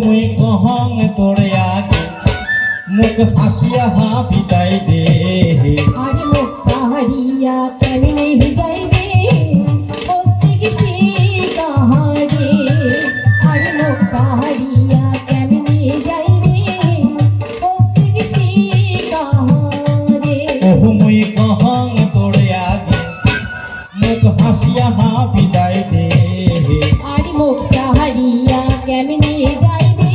মুই কহং তোরে আগে মুখ হাসিয়া বিদায় দে আরে মুখ সাহারিয়া কেমনে যাইবে বস্তি গেছি কাহারে আরে মুখ সাহারিয়া কেমনে যাইবে বস্তি গেছি কাহারে মুই কহং তোরে আগে মুখ হাসিয়া বিদায় দে আরে মুখ সাহারিয়া কেমনে যাইবে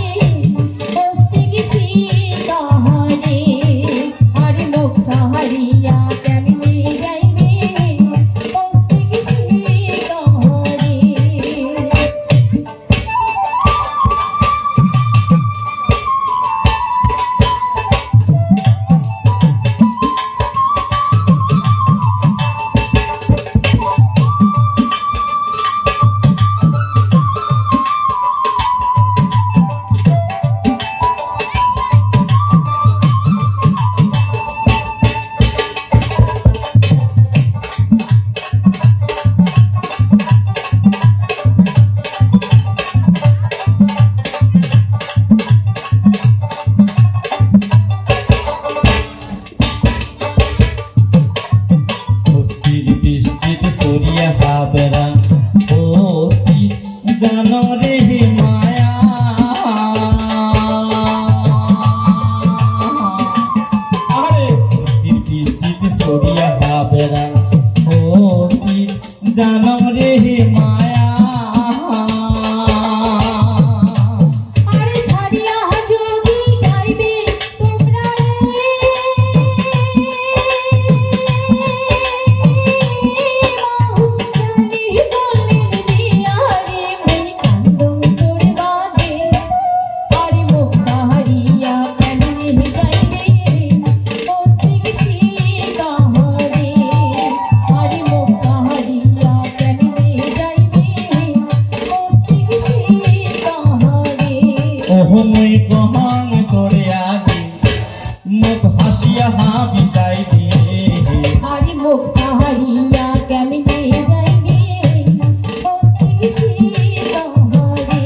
বস্তি গেছি কাহারে আরে মুখ সাহারিয়া কেমনে যাইবে বস্তি গেছি কাহারে সরিয়া হাবেরা বস্তি জানো রে মায়া আরে বস্তির বৃষ্টিতে সরিয়া হাবেরা বস্তি জানো রে মায়া আরে ছাড়িয়া যদি যাইবে তোমরা রে জানি বললেন বিয়ারে মনি কান্দন জোড়ে বাঁধে আরে মুখ সাহারিয়া কেমনে যাইবে বস্তি গেছি কাহারে আরে মুখ সাহারিয়া কেমনে যাইবে বস্তি গেছি কাহারে মুই কহং তোরে আগে মুখ হাসিয়া বিদায় দে আরে মুখ সাহারিয়া কেমনে যাইবে বস্তি গেছি কাহারে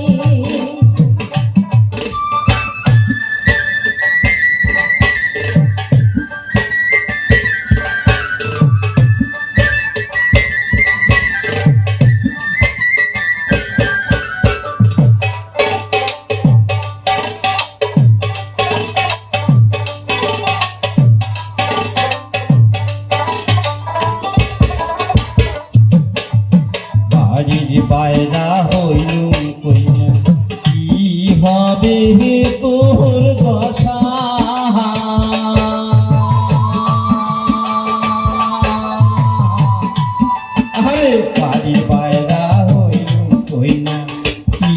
বাড়ির বাইরা হইলুম কইনা কি হবে তোর দশা আরে বাড়ির বাইরা হইলুম কইনা কি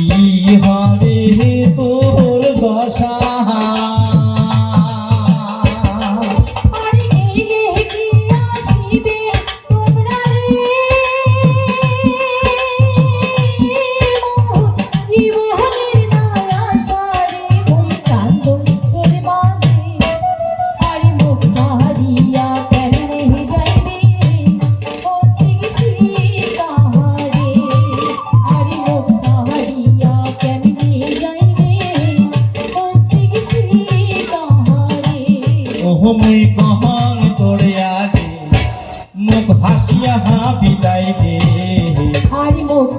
হবে তোর দশা আরে গেলে কি আসিবে তোমরা রে জীবনের নায়া সারে বই কান্দন করে বাঁধে আরে মুখ সাহারিয়া কেমনে যাইবে বস্তি গেছি কাহারে আরে মুখ সাহারিয়া কেমনে যাইবে বস্তি গেছি কাহারে মুই কহং তোরে আগে মুখ হাসিয়া বিদায় দে আরে মুখ